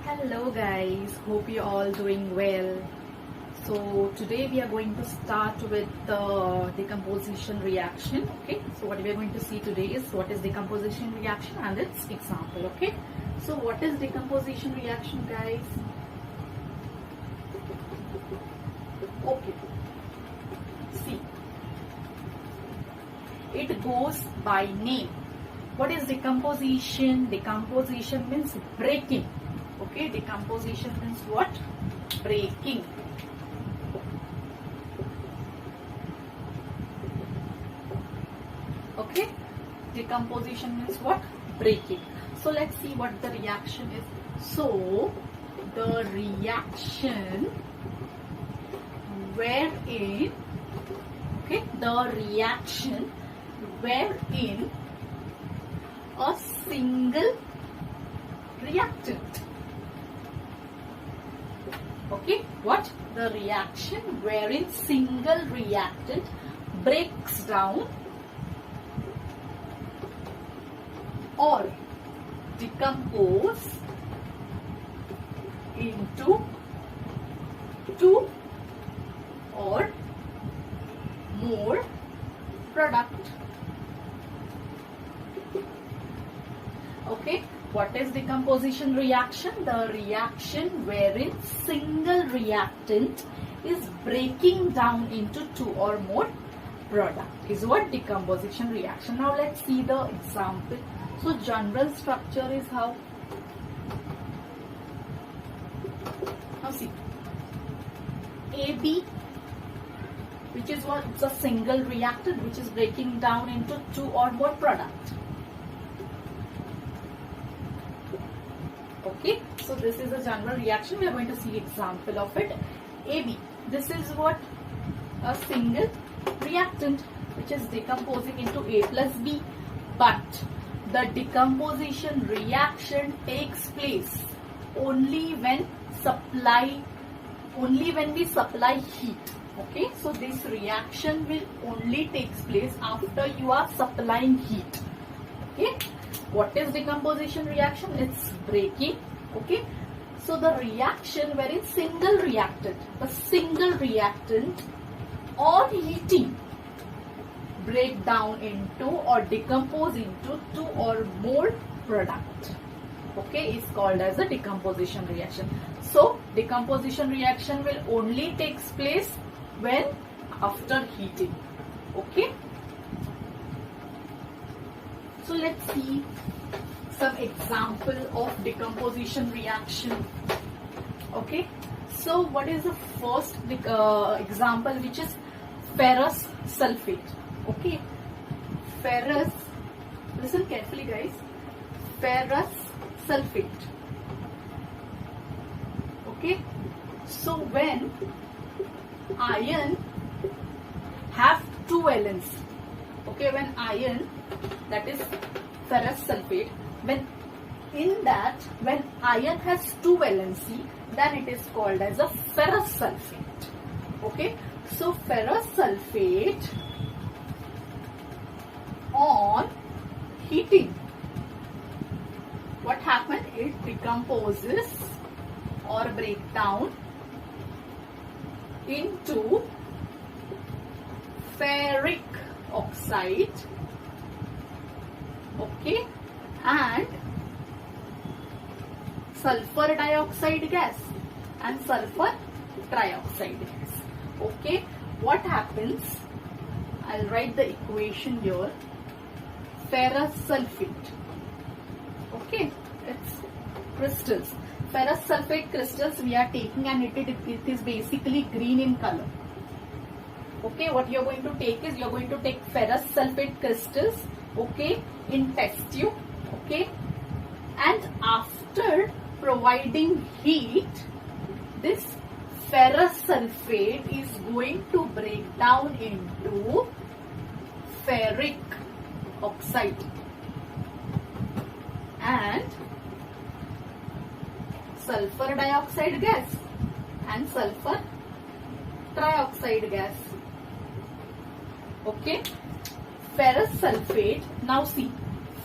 Hello guys, hope you're all doing well. So today we are going to start with the decomposition reaction. Okay, so what we are going to see today is what is decomposition reaction and its example. Okay, so what is decomposition reaction, guys? Okay, see, it goes by name. What is decomposition? Decomposition means breaking. Okay, decomposition means what? Breaking. Okay, decomposition means what? Breaking. So let's see what the reaction is. So the reaction wherein, okay, the reaction wherein a single reactant. Okay, what? The reaction wherein single reactant breaks down or decompose into two or more product. Okay, what is decomposition reaction? The reaction wherein single reactant is breaking down into two or more product is what? Decomposition reaction. Now let's see the example. So general structure is how? Now see, AB, which is what? It's a single reactant which is breaking down into two or more product. Okay, so this is a general reaction. We are going to see example of it. AB, this is what? A single reactant which is decomposing into A plus B, but the decomposition reaction takes place only when we supply heat. Okay, so this reaction will only takes place after you are supplying heat. Okay, what is decomposition reaction? It's breaking. Okay, so the reaction wherein single reactant, on heating break down into or decompose into two or more product. Okay, is called as a decomposition reaction. So decomposition reaction will only takes place when after heating. Okay, so let's see some example of decomposition reaction. Okay, so what is the first example, which is ferrous sulfate. Okay, ferrous, listen carefully guys, ferrous sulfate. Okay, so when iron have two valence, okay, when iron, that is ferrous sulfate, when iron has two valency, then it is called as a ferrous sulfate. Okay, so ferrous sulfate on heating, what happens? It decomposes or break down into ferric oxide, okay, and sulfur dioxide gas and sulfur trioxide gas. Okay, what happens? I'll write the equation here. Ferrous sulfate, okay, it's crystals. Ferrous sulfate crystals we are taking, and it is basically green in color. Okay, what you are going to take is, you are going to take ferrous sulfate crystals, okay, in test tube. Okay, and after providing heat, this ferrous sulfate is going to break down into ferric oxide and sulfur dioxide gas and sulfur trioxide gas. Okay, ferrous sulfate. Now see,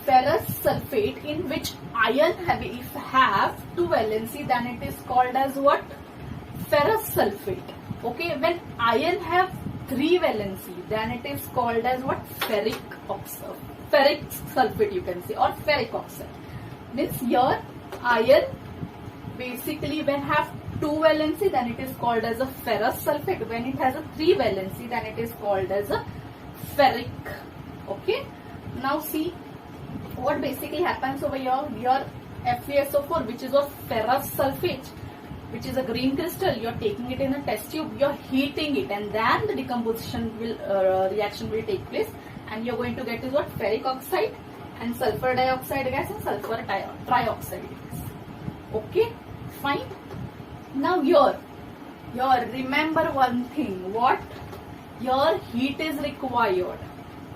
ferrous sulfate in which iron if have two valency, then it is called as what? Ferrous sulfate. Okay, when iron have three valency, then it is called as what? Ferric oxide, ferric sulfate you can say, or ferric oxide. Means here iron basically when have two valency, then it is called as a ferrous sulfate. When it has a three valency, then it is called as a ferric. Okay, now see what basically happens over here. Your FeSO4, which is a ferrous sulfate, which is a green crystal, you are taking it in a test tube, you are heating it, and then the decomposition will reaction will take place, and you are going to get is what? Ferric oxide and sulfur dioxide gas and sulfur trioxide gas. Okay, fine. Now here remember one thing, what? Here heat is required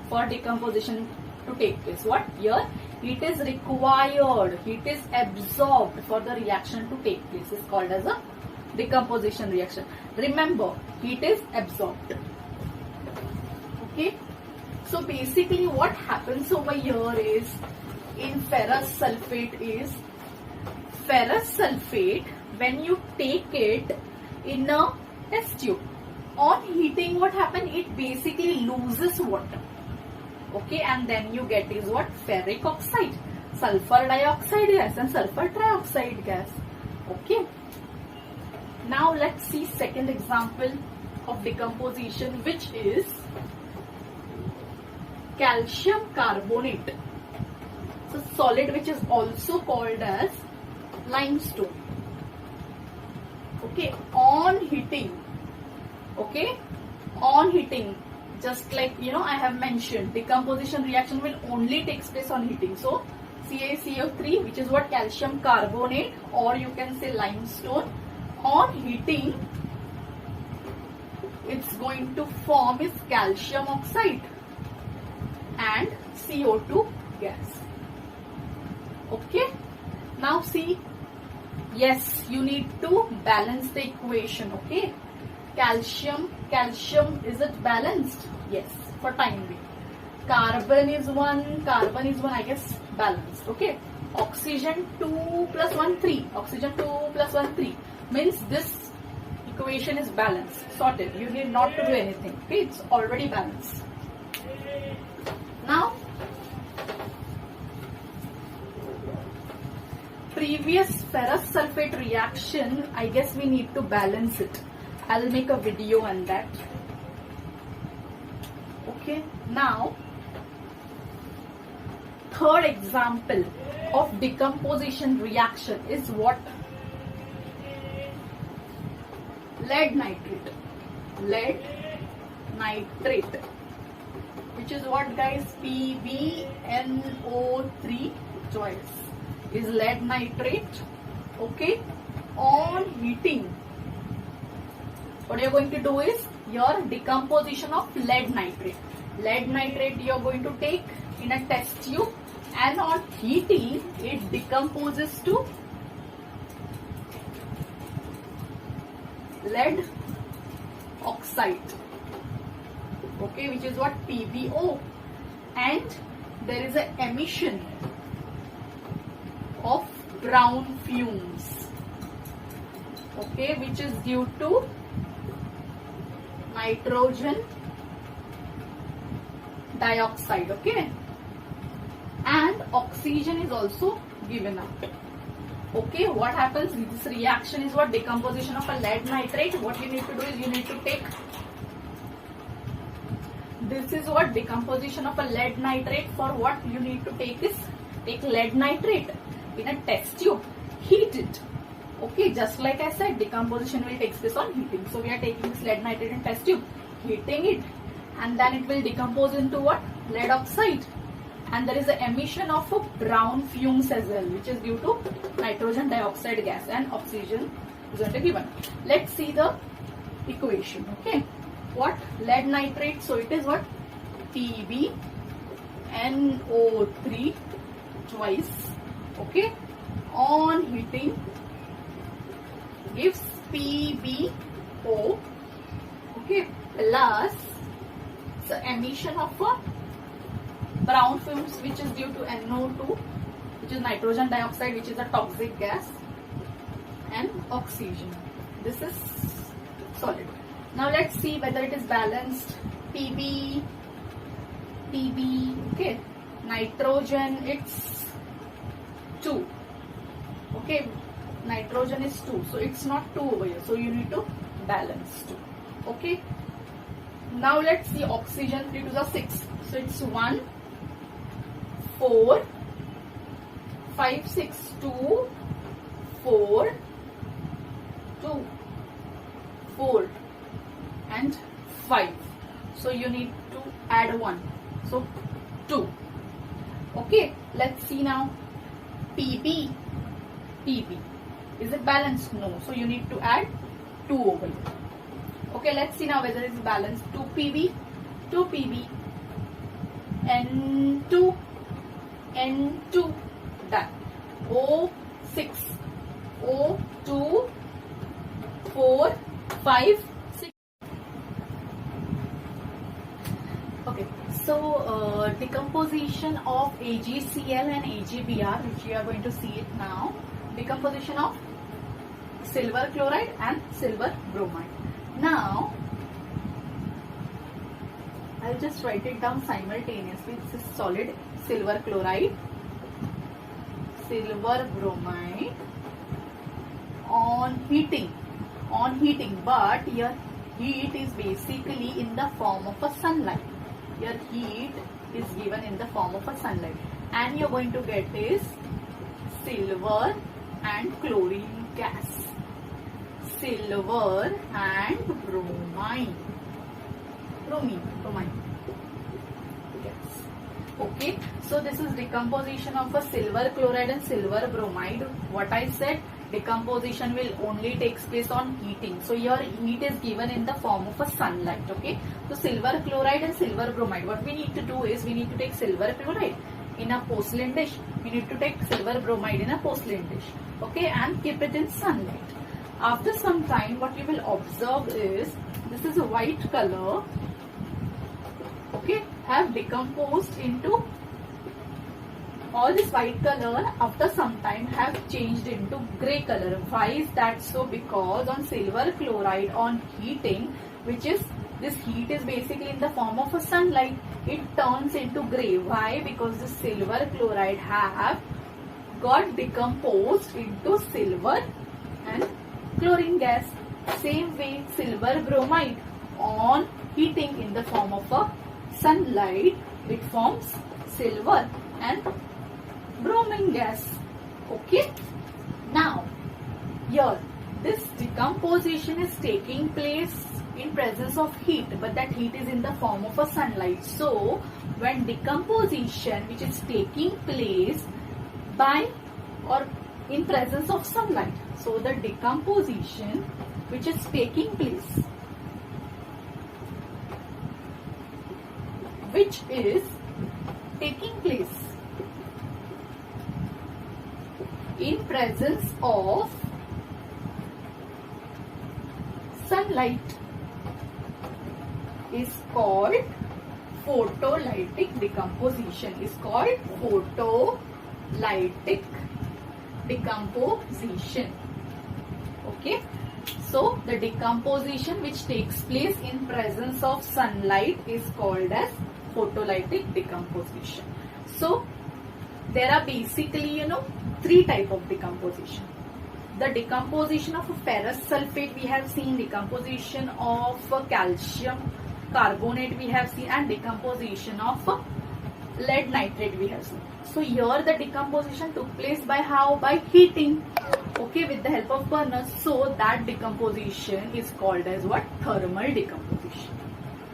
for decomposition to take place. What? Here heat is required, heat is absorbed for the reaction to take place. Is called as a decomposition reaction. Remember, heat is absorbed. Okay, so basically what happens over here is, in ferrous sulfate is, ferrous sulfate when you take it in a test tube, on heating what happens? It basically loses water. Okay, and then you get is what? Ferric oxide, sulfur dioxide gas and sulfur trioxide gas. Okay, now let's see second example of decomposition, which is calcium carbonate. It's a solid which is also called as limestone. Okay, on heating, okay, on heating, just like I have mentioned, decomposition reaction will only take place on heating. So CaCO3, which is what? Calcium carbonate, or you can say limestone, on heating it's going to form is calcium oxide and CO2 gas. Okay, now see, yes, you need to balance the equation. Okay, calcium is it balanced? Yes, for time being. Carbon is 1, I guess, balanced. Okay, oxygen 2 plus 1 3, oxygen 2 plus 1 3, means this equation is balanced, sorted. You need not to do anything. Okay, it's already balanced. Now previous ferrous sulfate reaction, I guess we need to balance it. I'll make a video on that. Okay, now third example of decomposition reaction is what? Lead nitrate. Lead nitrate, which is what, guys? PbNO3 choice is lead nitrate. Okay, on heating, what you're going to do is your decomposition of lead nitrate. Lead nitrate you're going to take in a test tube, and on heating it decomposes to lead oxide. Okay, which is what? PbO, and there is an emission of brown fumes. Okay, which is due to nitrogen dioxide. Okay, and oxygen is also given out. Okay, what happens? This reaction is what? Decomposition of a lead nitrate. What you need to do is you need to take, this is what? Decomposition of a lead nitrate. For what you need to take is, take lead nitrate in a test tube, heat it. Okay, just like I said, decomposition will take place on heating. So we are taking this lead nitrate in test tube, heating it, and then it will decompose into what? Lead oxide. And there is an emission of brown fumes as well, which is due to nitrogen dioxide gas, and oxygen is going to be given. Let's see the equation. Okay, what? Lead nitrate, so it is what? PbNO3 twice. Okay, on heating gives PbO. Okay, plus the emission of a brown fumes, which is due to NO2, which is nitrogen dioxide, which is a toxic gas, and oxygen. This is solid. Now let's see whether it is balanced. Pb, okay. Nitrogen, it's 2. Okay, nitrogen is 2, so it's not 2 over here. So you need to balance 2. Okay. Now let's see oxygen. 3 to the 6. So it's 1, 4, 5, 6, 2, 4, 2, 4, and 5. So you need to add 1. So 2. Okay, let's see now. Pb. Is it balanced? No. So you need to add 2 over here. Okay, let's see now whether it's balanced. 2 Pb, N2, done. O6, O2, 4, 5, 6. Okay, so decomposition of AgCl and AgBr, which we are going to see it now. Decomposition of silver chloride and silver bromide. Now, I'll just write it down simultaneously. This is solid silver chloride, silver bromide on heating, but your heat is basically in the form of a sunlight. Your heat is given in the form of a sunlight, and you're going to get is silver and chlorine gas. Silver and bromine. Bromine. Yes. Okay. So this is decomposition of a silver chloride and silver bromide. What I said, decomposition will only takes place on heating. So your heat is given in the form of a sunlight. Okay. So silver chloride and silver bromide. What we need to do is we need to take silver chloride in a porcelain dish. We need to take silver bromide in a porcelain dish. Okay, and keep it in sunlight. After some time, what you will observe is this is a white color. Okay, have decomposed into all this white color. After some time, have changed into gray color. Why is that so? Because on silver chloride on heating, which is this heat is basically in the form of a sunlight, it turns into gray. Why? Because the silver chloride have got decomposed into silver and chlorine gas. Same way, silver bromide on heating in the form of a sunlight, it forms silver and bromine gas. Okay. Now, here this decomposition is taking place in presence of heat, but that heat is in the form of a sunlight. So, when decomposition which is taking place by or in presence of sunlight, so the decomposition which is taking place, in presence of sunlight is called photolytic decomposition. Is called photolytic decomposition. Okay. So the decomposition which takes place in presence of sunlight is called as photolytic decomposition. So there are basically 3 types of decomposition. The decomposition of ferrous sulfate we have seen, decomposition of calcium carbonate we have seen, and decomposition of lead nitrate we have seen. So here the decomposition took place by how? By heating. Okay, with the help of burners. So that decomposition is called as what? Thermal decomposition.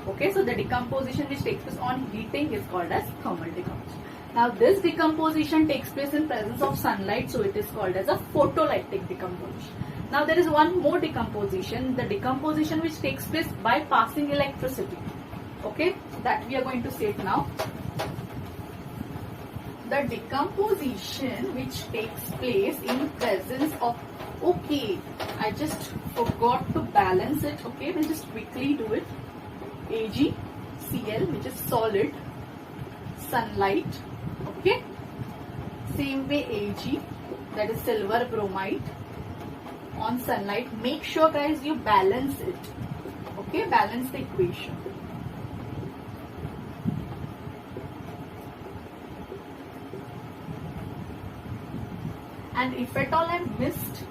Okay, so the decomposition which takes place on heating is called as thermal decomposition. Now this decomposition takes place in presence of sunlight, so it is called as a photolytic decomposition. Now there is one more decomposition, the decomposition which takes place by passing electricity. Okay, that we are going to see it now. The decomposition which takes place in presence of, okay, I just forgot to balance it. Okay, we'll just quickly do it. AgCl, which is solid sunlight. Okay. Same way Ag, that is silver bromide, on sunlight. Make sure guys you balance it. Okay, balance the equation. And if at all I missed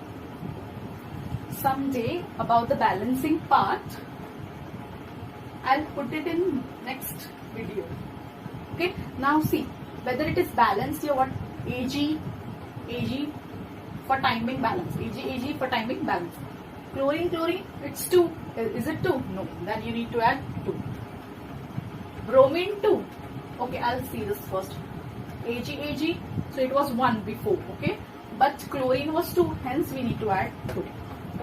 someday about the balancing part, I'll put it in next video. Okay, now see whether it is balanced here. What Ag for timing balance, Ag for timing balance. Chlorine, it's 2. Is it 2? No, then you need to add 2. Bromine 2. Okay, I'll see this first. Ag, so it was 1 before. Okay, but chlorine was 2, hence we need to add 2.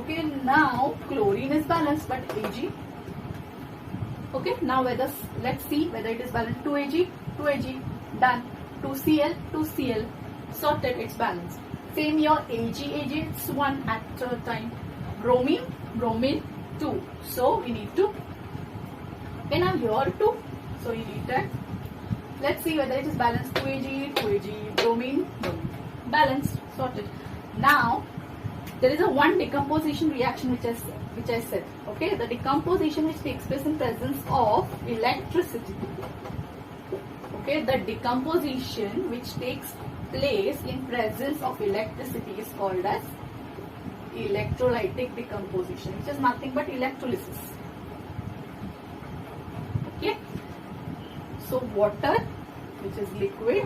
Okay, now chlorine is balanced, but Ag. Okay, now let's see whether it is balanced. 2Ag, done. 2Cl, sorted, it's balanced. Same here, Ag, it's 1 at a time. Bromine 2. So we need to. Okay, now here 2. So you need that. Let's see whether it is balanced. 2Ag, bromine, balanced, sorted. Now there is a one decomposition reaction which I said. Okay, the decomposition which takes place in presence of electricity. Okay, the decomposition which takes place in presence of electricity is called as electrolytic decomposition, which is nothing but electrolysis. Okay, so water, which is liquid,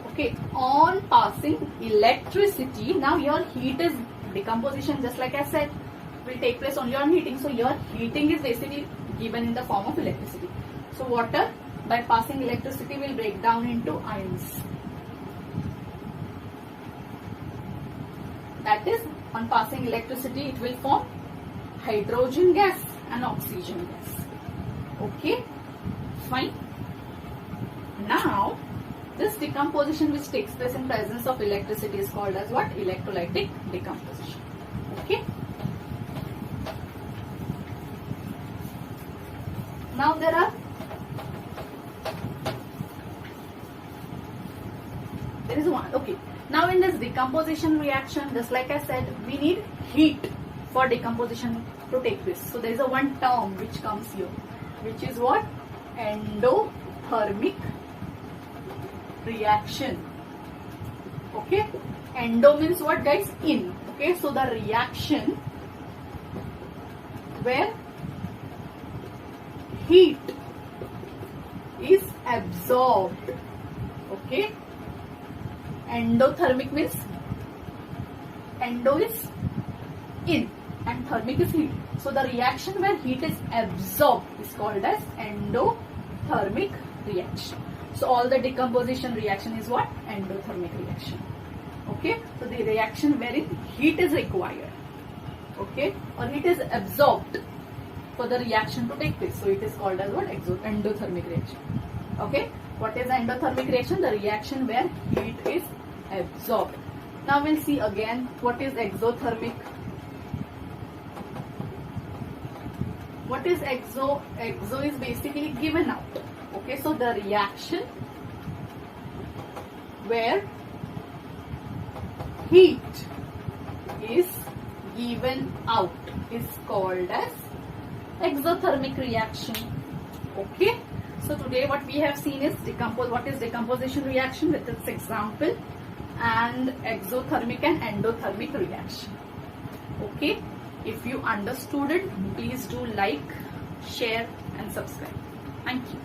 okay, on passing electricity. Now your heat is decomposition, just like I said, will take place only on heating. So your heating is basically given in the form of electricity. So water, by passing electricity, will break down into ions. That is, on passing electricity, it will form hydrogen gas and oxygen gas. Okay, fine. Now, this decomposition which takes place in presence of electricity is called as what? Electrolytic decomposition. Okay. Now there is one. Okay. Now in this decomposition reaction, just like I said, we need heat for decomposition to take place. So there is a one term which comes here, which is what? Endothermic reaction. Okay, endo means what guys? In. Okay, so the reaction where heat is absorbed. Okay, endothermic means endo is in and thermic is heat. So the reaction where heat is absorbed is called as endothermic reaction. So all the decomposition reaction is what? Endothermic reaction. Okay, so the reaction wherein heat is required, okay, or heat is absorbed for the reaction to take place. So it is called as what? Endothermic reaction. Okay, what is endothermic reaction? The reaction where heat is absorbed. Now we'll see again what is exothermic. What is exo? Exo is basically given out. Okay, so the reaction where heat is given out is called as exothermic reaction. Okay, so today what we have seen is what is decomposition reaction with its example, and exothermic and endothermic reaction. Okay, if you understood it, please do like, share and subscribe. Thank you.